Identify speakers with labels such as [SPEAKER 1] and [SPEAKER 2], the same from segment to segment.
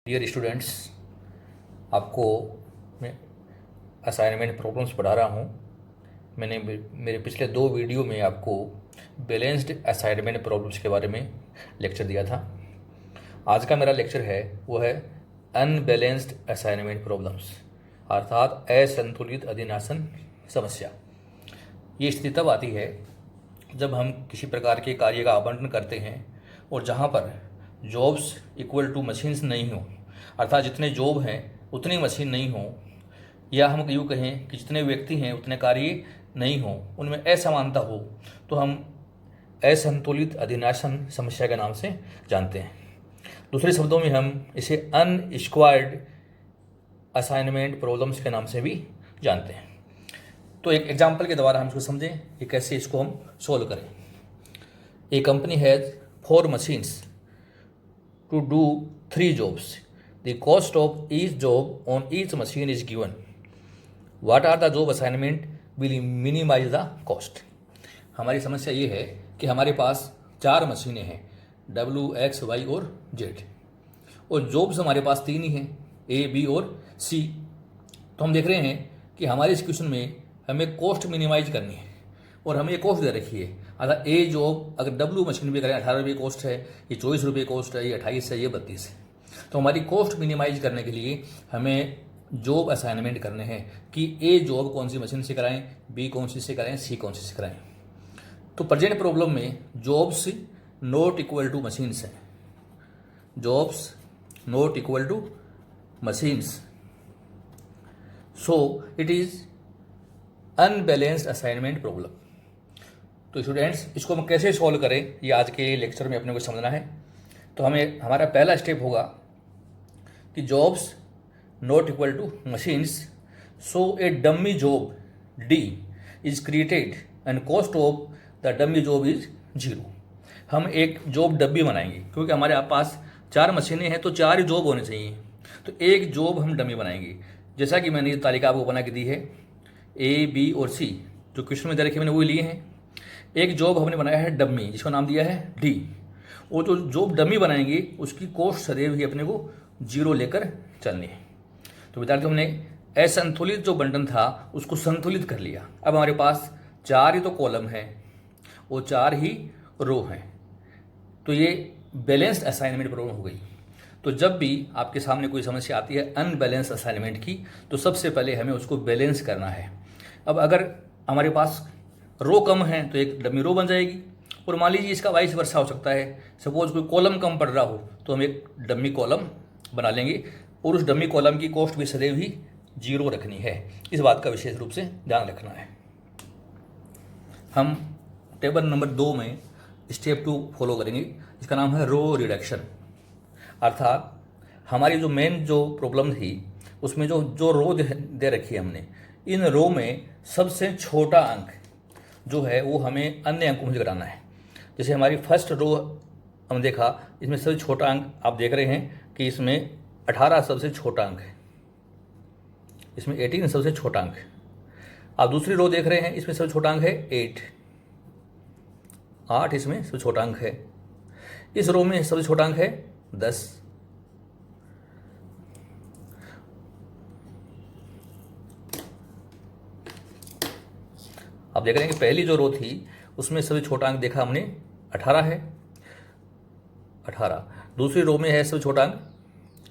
[SPEAKER 1] Dear students, आपको मैं assignment problems पढ़ा रहा हूँ। मैंने मेरे पिछले 2 वीडियो में आपको बैलेंस्ड असाइनमेंट प्रॉब्लम्स के बारे में लेक्चर दिया था। आज का मेरा लेक्चर है वो है अनबैलेंस्ड असाइनमेंट प्रॉब्लम्स, अर्थात असंतुलित अधिनासन समस्या। ये स्थिति तब आती है जब हम किसी प्रकार के कार्य का आवंटन करते हैं और जहाँ पर जॉब्स इक्वल टू मशीन्स नहीं हो, अर्थात जितने जॉब हैं उतनी मशीन नहीं हो, या हम यूँ कहें कि जितने व्यक्ति हैं उतने कार्य नहीं हो, उनमें असमानता हो, तो हम असंतुलित अधिनासन समस्या के नाम से जानते हैं। दूसरे शब्दों में हम इसे अनस्क्वायर्ड असाइनमेंट प्रॉब्लम्स के नाम से भी जानते हैं। तो एक एग्जाम्पल के द्वारा हम इसको समझें कि कैसे इसको हम सॉल्व करें। ए company has 4 machines to do 3 jobs. The cost of each job on each machine is given. What are the job assignment will minimize the cost? हमारी समस्या ये है कि हमारे पास 4 मशीनें हैं, W, X, Y और Z, और जॉब्स हमारे पास 3 ही हैं, A, B और C। तो हम देख रहे हैं कि हमारे इस क्वेश्चन में हमें कॉस्ट मिनिमाइज करनी है और हमें ये कॉस्ट दे रखी है। अगर ए जॉब अगर W मशीन पे करें 18 रुपये कॉस्ट है, ये 24 रुपये कॉस्ट है, ये 28 है, ये 32 है। तो हमारी कॉस्ट मिनिमाइज करने के लिए हमें जॉब असाइनमेंट करने हैं कि ए जॉब कौन सी मशीन से कराएं, बी कौन सी से कराएं, सी कौन सी से कराएं। तो प्रेजेंट प्रॉब्लम में jobs not equal to machines हैं, jobs not equal to machines, so it is unbalanced assignment problem. तो स्टूडेंट्स, इसको हम कैसे सॉल्व करें ये आज के लेक्चर में अपने को समझना है। तो हमें हमारा पहला स्टेप होगा कि jobs not equal to machines, so a dummy job D is created and cost of the dummy job is 0। हम एक जॉब डब्बी बनाएंगे क्योंकि हमारे पास 4 मशीनें हैं तो 4 ही जॉब होने चाहिए। तो एक जॉब हम डमी बनाएंगे, जैसा कि मैंने ये तालिका आपको बना के दी है, ए, बी और सी जो क्वेश्चन में दे रखे मैंने वो लिए हैं। एक जॉब हमने बनाया है डमी, जिसका नाम दिया है डी, और जो जॉब डमी बनाएंगे उसकी कॉस्ट सदैव ही अपने को 0 लेकर चलनी है। तो विद्यार्थी, हमने असंतुलित जो बंटन था उसको संतुलित कर लिया। अब हमारे पास 4 ही तो कॉलम है और 4 ही रो हैं, तो ये बैलेंस्ड असाइनमेंट प्रॉब्लम हो गई। तो जब भी आपके सामने कोई समस्या आती है अनबैलेंस असाइनमेंट की, तो सबसे पहले हमें उसको बैलेंस करना है। अब अगर हमारे पास रो कम है तो एक डमी रो बन जाएगी, और मान लीजिए इसका वाइस वर्सा हो सकता है, सपोज कोई कॉलम कम पड़ रहा हो तो हम एक डमी कॉलम बना लेंगे, और उस डमी कॉलम की कॉस्ट भी सदैव ही 0 रखनी है। इस बात का विशेष रूप से ध्यान रखना है। हम टेबल नंबर 2 में स्टेप 2 फॉलो करेंगे, इसका नाम है रो रिडक्शन। अर्थात हमारी जो मेन जो प्रॉब्लम थी उसमें जो रो दे रखी है हमने, इन रो में सबसे छोटा अंक जो है वो हमें अन्य अंकों से घटाना है। जैसे हमारी फर्स्ट रो हम देखा, इसमें सबसे छोटा अंक आप देख रहे हैं कि इसमें 18 सबसे छोटा अंक है, इसमें 18 सबसे छोटा अंक है। आप दूसरी रो देख रहे हैं, इसमें सबसे छोटा अंक है 8 इसमें सबसे छोटा अंक है। इस रो में सबसे छोटा अंक है 10। आप देख रहे हैं कि पहली जो रो थी उसमें सबसे छोटा अंक देखा हमने 18 है, 18। दूसरी रो में है सबसे छोटा अंक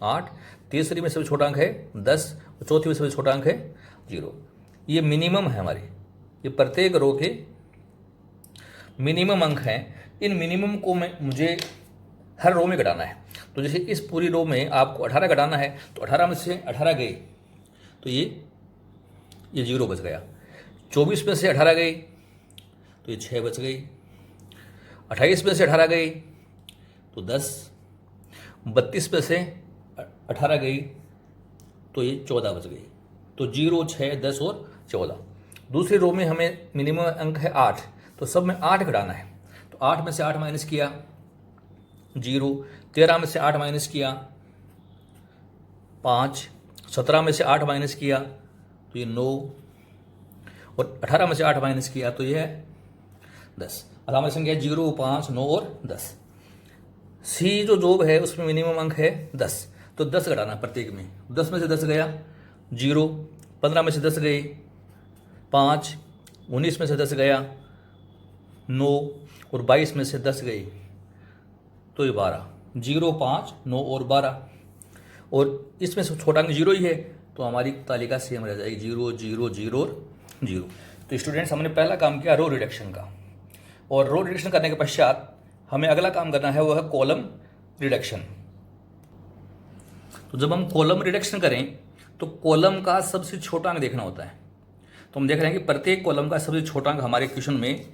[SPEAKER 1] 8, तीसरी में सबसे छोटा अंक है 10, और चौथी में सबसे छोटा अंक है 0। ये मिनिमम है हमारी, ये प्रत्येक रो के मिनिमम अंक हैं। इन मिनिमम को मुझे हर रो में घटाना है। तो जैसे इस पूरी रो में आपको 18 घटाना है, तो 18 में से 18 गए तो ये 0 बच गया। 24 में से 18 गई तो ये 6 बच गई। 28 में से 18 गई तो 10। 32 में से 18 गई तो ये 14 बच गई। तो 0, 6, 10 और 14। दूसरी रो में हमें मिनिमम अंक है 8, तो सब में 8 घटाना है। तो 8 में से 8 माइनस किया 0, 13 में से 8 माइनस किया 5, 17 में से 8 माइनस किया तो ये 9, और 18 में से 8 माइनस किया तो ये है 10। अब हमारी संख्या 0, 5, 9 और 10। सी जो जॉब है उसमें मिनिमम अंक है 10, तो 10 घटाना प्रत्येक में। 10 में से 10 गया 0, 15 में से 10 गए 5, 19 में से 10 गया 9 और 22 में से 10 गए तो ये 12। 0, 5, 9 और 12, और इसमें से छोटा अंक 0 ही है तो हमारी तालिका सेम रह जाएगी 0, 0, 0 और 0। तो स्टूडेंट्स, हमने पहला काम किया रो रिडक्शन का, और रो रिडक्शन करने के पश्चात हमें अगला काम करना है वो है कॉलम रिडक्शन। तो जब हम कॉलम रिडक्शन करें तो कॉलम का सबसे छोटा अंक देखना होता है। तो हम देख रहे हैं कि प्रत्येक कॉलम का सबसे छोटा अंक हमारे क्वेश्चन में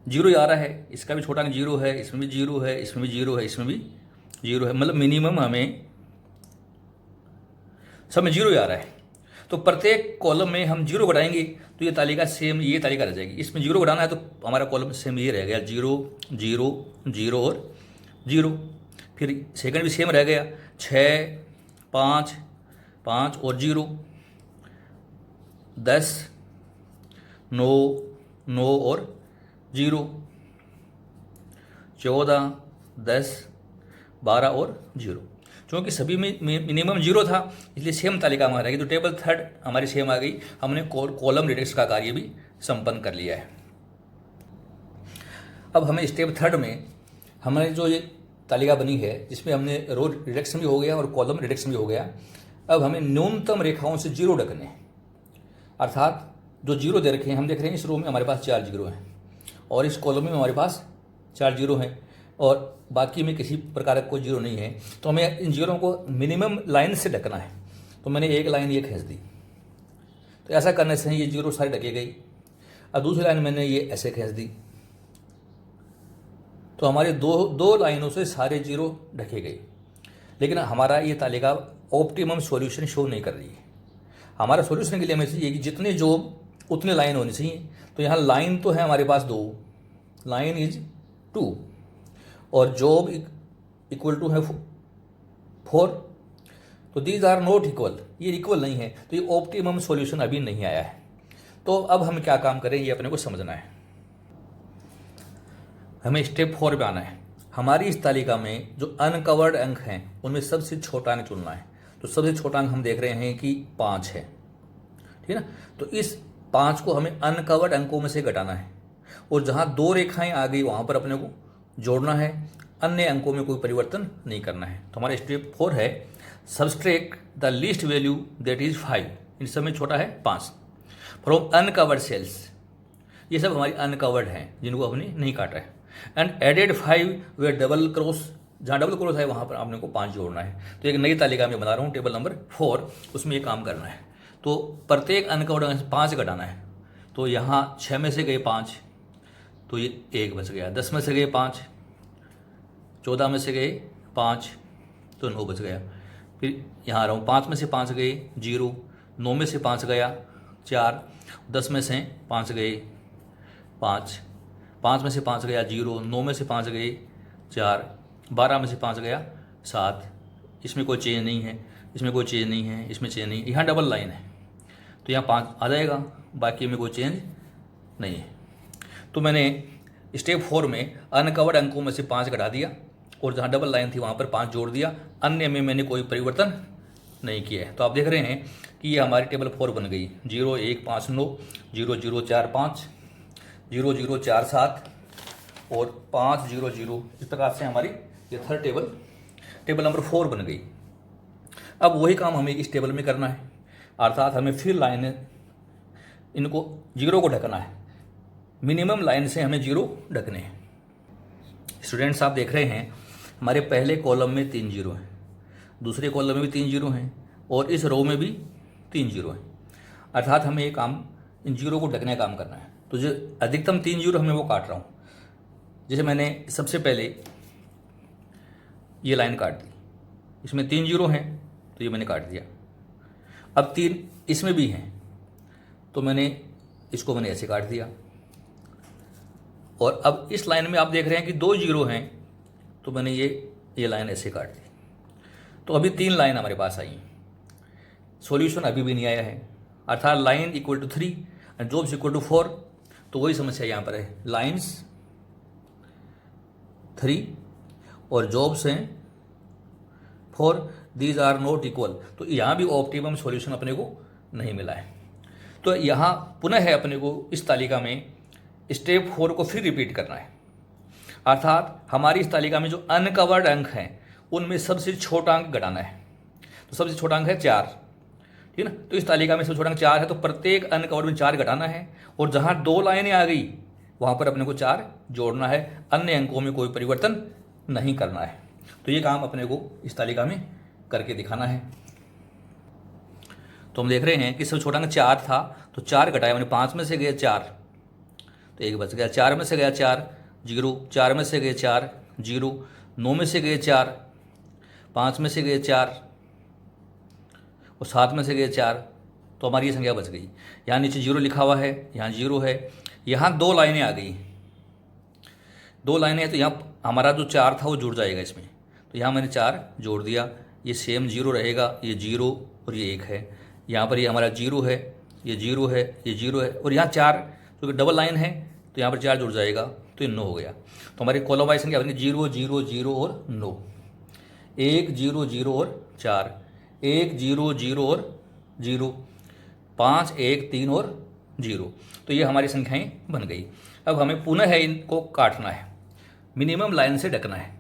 [SPEAKER 1] 0 ही आ रहा है। इसका भी छोटा अंक 0 है, इसमें भी 0 है, इसमें भी 0 है, इसमें भी 0 है, मतलब मिनिमम हमें सब में 0 ही आ रहा है। तो प्रत्येक कॉलम में हम 0 घटाएंगे तो ये तालिका सेम, ये तालिका रह जाएगी। इसमें 0 घटाना है तो हमारा कॉलम सेम ये रह गया 0, 0, 0 और 0। फिर सेकंड भी सेम रह गया 6, 5, 5 और 0, 10, 9, 9 और 0, 14, 10, 12 और 0। क्योंकि सभी में मिनिमम 0 था इसलिए सेम तालिका हमारी रहेगी। तो टेबल थर्ड हमारी सेम आ गई। हमने कॉलम रिडक्शन का कार्य भी संपन्न कर लिया है। अब हमें स्टेप थर्ड में हमारी जो ये तालिका बनी है जिसमें हमने रो रिडक्शन भी हो गया और कॉलम रिडक्शन भी हो गया, अब हमें न्यूनतम रेखाओं से 0 ढकने हैं। अर्थात जो 0 दे रखे हैं, हम देख रहे हैं इस रो में हमारे पास 4 0 हैं और इस कॉलम में हमारे पास 4 0 हैं और बाकी में किसी प्रकार का कोई 0 नहीं है। तो हमें इन 0 को मिनिमम लाइन से ढकना है। तो मैंने एक लाइन ये खींच दी, तो ऐसा करने से ये 0 सारी ढकी गई। अब दूसरी लाइन मैंने ये ऐसे खींच दी, तो हमारे दो लाइनों से सारे 0 ढके गए। लेकिन हमारा ये तालिका ऑप्टिमम सॉल्यूशन शो नहीं कर रही है। हमारा सॉल्यूशन के लिए हमें चाहिए कि जितने जॉब उतने लाइन होनी चाहिए। तो यहाँ लाइन तो है हमारे पास 2, लाइन इज 2 और जॉब इक्वल टू है 4। तो दीज आर नॉट इक्वल, ये इक्वल नहीं है, तो ये ऑप्टिमम सॉल्यूशन अभी नहीं आया है। तो अब हम क्या काम करें ये अपने को समझना है। हमें स्टेप 4 पे आना है। हमारी इस तालिका में जो अनकवर्ड अंक हैं उनमें सबसे छोटा अंक चुनना है। तो सबसे छोटा अंक हम देख रहे हैं कि 5 है, ठीक है ना। तो इस 5 को हमें अनकवर्ड अंकों में से घटाना है और जहाँ 2 रेखाएं आ गई वहाँ पर अपने को जोड़ना है, अन्य अंकों में कोई परिवर्तन नहीं करना है। तो हमारा स्टेप 4 है subtract the least value that is 5, इन सब में छोटा है 5 फ्रॉम अनकवर्ड सेल्स। ये सब हमारी अनकवर्ड हैं जिनको हमने नहीं काटा है। And added 5 way double cross, जहाँ डबल क्रॉस है वहाँ पर आपने को 5 जोड़ना है। तो एक नई तालिका में बना रहा हूँ टेबल नंबर 4, उसमें ये काम करना है। तो प्रत्येक अनकवर्ड अंक से 5 घटाना है। तो यहाँ 6 में से गए 5 तो ये 1 बच गया, 10 में से गए 5, 14 में से गए 5 तो 9 बच गया। फिर यहाँ आ रहा हूँ 5 में से 5 गए 0, 9 में से 5 गया 4, 10 में से 5 गए 5, 5 में से 5 गया 0, 9 में से 5 गए 4, 12 में से 5 गया 7। इसमें कोई चेंज नहीं है, इसमें कोई चेंज नहीं है, इसमें चेंज नहीं है। यहाँ डबल लाइन है तो यहाँ 5 आ जाएगा, बाकी में कोई चेंज नहीं है। तो मैंने स्टेप 4 में अनकवर्ड अंकों में से 5 घटा दिया और जहाँ डबल लाइन थी वहाँ पर 5 जोड़ दिया, अन्य में मैंने कोई परिवर्तन नहीं किया है। तो आप देख रहे हैं कि ये हमारी टेबल 4 बन गई 0, 1, 5, 9, 0, 0, 4, 5, 0, 0, 4, 7 और 5, 0, 0। इस प्रकार से हमारी ये थर्ड टेबल नंबर 4 बन गई। अब वही काम हमें इस टेबल में करना है, अर्थात हमें फिर लाइन इनको 0 को ढकना है। मिनिमम लाइन से हमें 0 ढकने हैं। स्टूडेंट्स, आप देख रहे हैं हमारे पहले कॉलम में 3 0 हैं, दूसरे कॉलम में भी 3 0 हैं और इस रो में भी 3 0 हैं। अर्थात हमें ये काम इन 0 को ढकने का काम करना है। तो जो अधिकतम 3 0 हमें वो काट रहा हूँ। जैसे मैंने सबसे पहले ये लाइन काट दी, इसमें 3 0 हैं तो ये मैंने काट दिया। अब 3 इसमें भी हैं तो इसको मैंने ऐसे काट दिया। और अब इस लाइन में आप देख रहे हैं कि 2 0 हैं तो मैंने ये लाइन ऐसे काट दी। तो अभी 3 लाइन हमारे पास आई हैं। सॉल्यूशन अभी भी नहीं आया है, अर्थात line equal to 3 and jobs equal to 4। तो वही समस्या यहाँ पर है, लाइन्स 3 और जॉब्स हैं 4, दीज आर नॉट इक्वल, तो यहाँ भी ऑप्टिमम सॉल्यूशन अपने को नहीं मिला है। तो यहाँ पुनः है अपने को इस तालिका में स्टेप 4 को फिर रिपीट करना है, अर्थात हमारी इस तालिका में जो अनकवर्ड अंक हैं उनमें सबसे छोटा अंक घटाना है। तो सबसे छोटा अंक है 4, ठीक है ना। तो इस तालिका में सबसे छोटा अंक 4 है, तो प्रत्येक अनकवर्ड में 4 घटाना है, और जहाँ 2 लाइनें आ गई वहाँ पर अपने को 4 जोड़ना है, अन्य अंकों में कोई परिवर्तन नहीं करना है। तो ये काम अपने को इस तालिका में करके दिखाना है। तो हम देख रहे हैं कि सबसे छोटा अंक 4 था, तो 4 घटाया मैंने, 5 में से गए 4, तो 1 बच गया, 4 में से गया 4, 0, 4 में से गए 4, 0, 9 में से गए 4, 5 में से गए 4 और 7 में से गए 4, तो हमारी ये संख्या बच गई। यहाँ नीचे 0 लिखा हुआ है, यहाँ 0 है, यहाँ 2 लाइनें आ गई, 2 लाइनें हैं, तो यहाँ हमारा जो 4 था वो जुड़ जाएगा इसमें। तो यहाँ मैंने 4 जोड़ दिया, ये सेम 0 रहेगा, ये 0 और ये 1 है। यहाँ पर ये हमारा 0 है, ये 0 है, ये 0 है, और यहाँ 4 क्योंकि डबल लाइन है तो यहाँ पर 4 जुड़ जाएगा, तो ये 9 हो गया। तो हमारी कॉलम वाइज संख्या बनेगी 0 0 0 और 9, 1 0 0 और 4, 1 0 0 और 0, 5 1 3 और 0। तो ये हमारी संख्याएं बन गई। अब हमें पुनः है इनको काटना है, मिनिमम लाइन से ढकना है।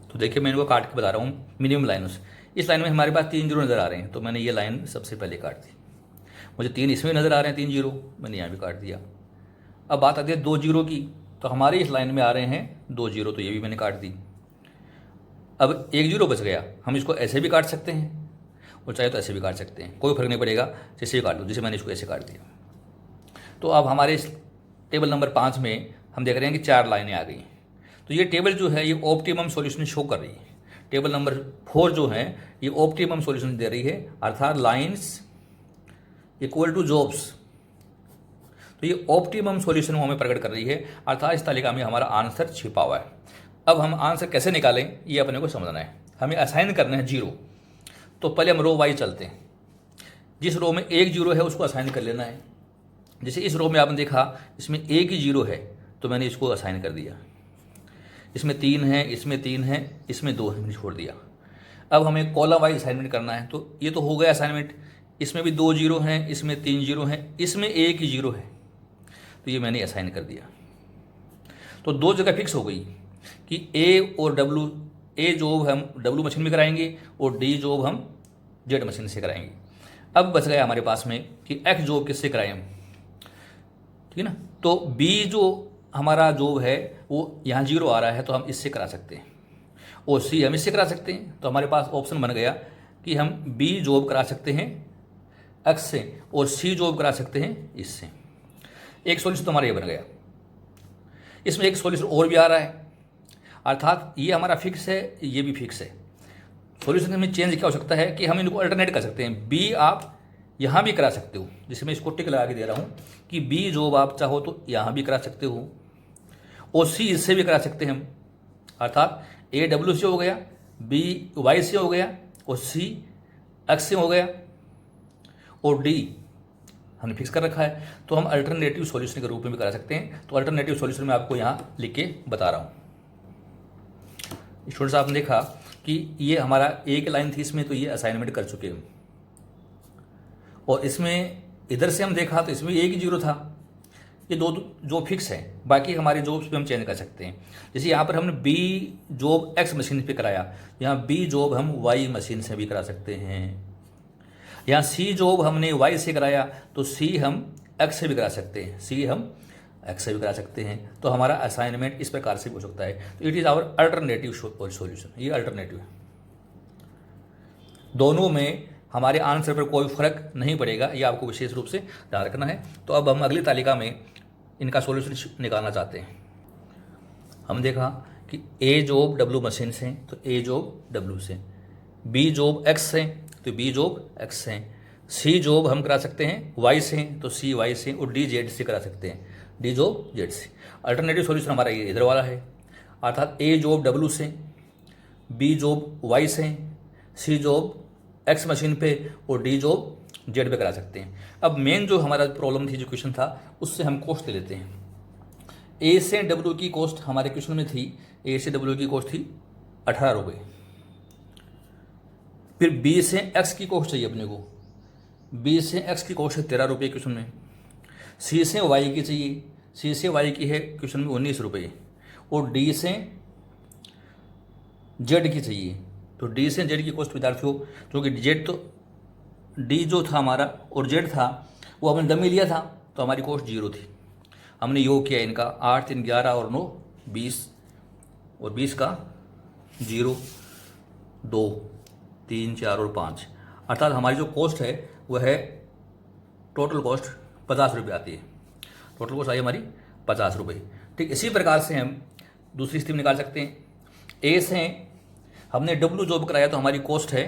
[SPEAKER 1] तो देखिए मैं इनको काट के बता रहा हूँ मिनिमम लाइनों से। इस लाइन में हमारे पास 3 जीरो नज़र आ रहे हैं, तो मैंने ये लाइन सबसे पहले काट दी। मुझे 3 इसमें नज़र आ रहे हैं, 3 जीरो, मैंने यहाँ भी काट दिया। अब बात आती है 2 जीरो की, तो हमारे इस लाइन में आ रहे हैं 2 जीरो, तो ये भी मैंने काट दी। अब 1 जीरो बच गया, हम इसको ऐसे भी काट सकते हैं और चाहे तो ऐसे भी काट सकते हैं, कोई फर्क नहीं पड़ेगा, जैसे भी काट लो, जैसे मैंने इसको ऐसे काट दिया। तो अब हमारे इस टेबल नंबर 5 में हम देख रहे हैं कि 4 लाइनें आ गई। तो ये टेबल जो है ये ऑप्टिमम सॉल्यूशन शो कर रही है। टेबल नंबर 4 जो है ये ऑप्टिमम सॉल्यूशन दे रही है, अर्थात लाइंस इक्वल टू जॉब्स। तो ये ऑप्टिमम सॉल्यूशन हमें प्रकट कर रही है, अर्थात इस तालिका में हमारा आंसर छिपा हुआ है। अब हम आंसर कैसे निकालें ये अपने को समझना है। हमें असाइन करना है 0, तो पहले हम रो वाइज चलते हैं। जिस रो में 1 जीरो है उसको असाइन कर लेना है। जैसे इस रो में आपने देखा इसमें 1 ही जीरो है, तो मैंने इसको असाइन कर दिया। इसमें 3 है, इसमें 3 है, इसमें 2 है, छोड़ दिया। अब हमें कॉलम वाइज असाइनमेंट करना है, तो ये तो हो गया असाइनमेंट। इसमें भी 2 जीरो हैं, इसमें 3 जीरो हैं, इसमें 1 ही जीरो है, तो ये मैंने असाइन कर दिया। तो 2 जगह फिक्स हो गई कि ए और डब्लू, ए जॉब हम डब्लू मशीन में कराएंगे और डी जॉब हम जेड मशीन से कराएंगे। अब बच गया हमारे पास में कि एक्स जॉब किससे कराएं हम, ठीक है ना। तो बी जो हमारा जॉब है वो यहाँ 0 आ रहा है, तो हम इससे करा सकते हैं, और सी हम इससे करा सकते हैं। तो हमारे पास ऑप्शन बन गया कि हम बी जॉब करा सकते हैं एक्स से और सी जॉब करा सकते हैं इससे। एक सॉल्यूशन तो हमारा ये बन गया। इसमें एक सॉल्यूशन और भी आ रहा है, अर्थात ये हमारा फिक्स है, ये भी फिक्स है। सॉल्यूशन में चेंज क्या हो सकता है कि हम इनको अल्टरनेट कर सकते हैं। बी आप यहाँ भी करा सकते हो, जिसमें इसको टिक लगा के दे रहा हूँ कि बी जॉब आप चाहो तो यहाँ भी करा सकते हो, और सी इससे भी करा सकते हैं हम, अर्थात ए डब्ल्यू से हो गया, बी वाई से हो गया, और सी एक्स से हो गया, और डी हमने फिक्स कर रखा है। तो हम अल्टरनेटिव सॉल्यूशन के रूप में भी करा सकते हैं। तो अल्टरनेटिव सॉल्यूशन मैं आपको यहाँ लिख के बता रहा हूँ। स्टूडेंट्स आपने देखा कि ये हमारा एक लाइन थी इसमें, तो ये असाइनमेंट कर चुके हैं, और इसमें इधर से हम देखा तो इसमें 1 ही जीरो था। ये 2 जो फिक्स है, बाकी हमारे जॉब्स पे हम चेंज कर सकते हैं। जैसे यहाँ पर हमने बी जॉब एक्स मशीन पे कराया, यहाँ बी जॉब हम वाई मशीन से भी करा सकते हैं। यहाँ सी जॉब हमने वाई से कराया, तो सी हम एक्स से भी करा सकते हैं, सी हम एक्स से भी करा सकते हैं। तो हमारा असाइनमेंट इस प्रकार से हो सकता है। तो it is our alternative solution, ये अल्टरनेटिव है। दोनों में हमारे आंसर पर कोई फर्क नहीं पड़ेगा, ये आपको विशेष रूप से ध्यान रखना है। तो अब हम अगली तालिका में इनका सॉल्यूशन निकालना चाहते हैं। हम देखा कि ए जॉब डब्ल्यू मशीन से, तो ए जॉब डब्ल्यू से, बी जॉब एक्स से, तो बी जॉब एक्स से, सी जॉब हम करा सकते हैं वाई से, तो सी वाई से, और डी जेड से करा सकते हैं, डी जॉब जेड से। अल्टरनेटिव सॉल्यूशन हमारा ये इधर वाला है, अर्थात ए जॉब डब्ल्यू से, बी जॉब वाई से, सी जॉब एक्स मशीन पे, और डी जॉब जेड पे करा सकते हैं। अब मेन जो हमारा प्रॉब्लम थी, जो क्वेश्चन था, उससे हम कॉस्ट ले लेते हैं। ए से डब्ल्यू की कॉस्ट हमारे क्वेश्चन में थी, ए से डब्ल्यू की कॉस्ट थी 18 रुपये, फिर बी से एक्स की कॉस्ट चाहिए अपने को, बी से एक्स की कॉस्ट है 13 रुपये क्वेश्चन में। सी से वाई की चाहिए, सी से वाई की है क्वेश्चन में 19 रुपये। और डी से जेड की चाहिए, तो डी से जेड की कॉस्ट विद्यार्थियों, क्योंकि जेड तो डी जो था हमारा और जेड था वो हमने डमी लिया था, तो हमारी कॉस्ट 0 थी। हमने योग किया इनका 8 3 11 और 9 20, और 20 का 0 2 3 4 और 5, अर्थात हमारी जो कॉस्ट है वह है टोटल कॉस्ट 50 रुपये आती है। टोटल कॉस्ट आई हमारी 50 रुपये। ठीक इसी प्रकार से हम दूसरी स्थिति में निकाल सकते हैं। ए से हमने डब्ल्यू जॉब कराया तो हमारी कॉस्ट है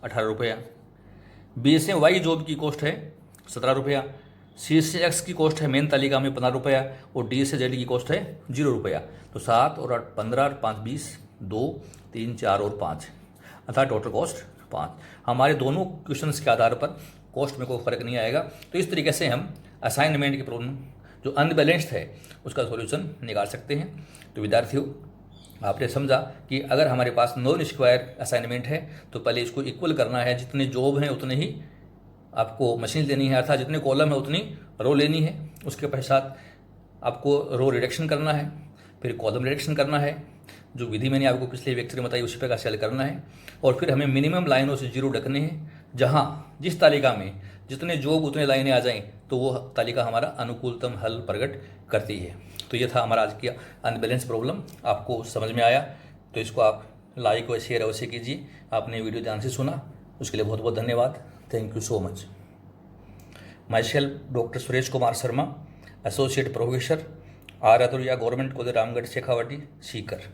[SPEAKER 1] 18 रुपया। बी से वाई जॉब की कॉस्ट है 17 रुपया। सी से एक्स की कॉस्ट है मेन तालिका में 15 रुपया। और डी से जेड की कॉस्ट है 0 रुपया। तो 7 और 8 15 और 5 20, 2 3 4 और 5, अर्थात टोटल कॉस्ट 5। हमारे दोनों क्वेश्चंस के आधार पर कॉस्ट में कोई फर्क नहीं आएगा। तो इस तरीके से हम असाइनमेंट की प्रॉब्लम जो अनबैलेंस्ड है उसका सॉल्यूशन निकाल सकते हैं। तो विद्यार्थियों, आपने समझा कि अगर हमारे पास नॉन स्क्वायर असाइनमेंट है तो पहले इसको इक्वल करना है, जितने जॉब हैं उतने ही आपको मशीन लेनी है, अर्थात जितने कॉलम है उतनी रो लेनी है। उसके पश्चात आपको रो रिडक्शन करना है, फिर कॉलम रिडक्शन करना है, जो विधि मैंने आपको पिछले लेक्चर में बताई उसी प्रकार से हल करना है। और फिर हमें मिनिमम लाइनों से 0 रखने हैं, जहाँ जिस तालिका में जितने जॉब उतने लाइनें आ जाएं तो वो तालिका हमारा अनुकूलतम हल प्रकट करती है। तो ये था हमारा आज की अनबैलेंस प्रॉब्लम। आपको समझ में आया तो इसको आप लाइक और शेयर अवश्य कीजिए। आपने वीडियो ध्यान से सुना उसके लिए बहुत बहुत धन्यवाद। Thank you so much. Myself doctor Suresh Kumar Sharma, associate professor, R Aturiya government college Ramgarh Shekhawati, Sikar.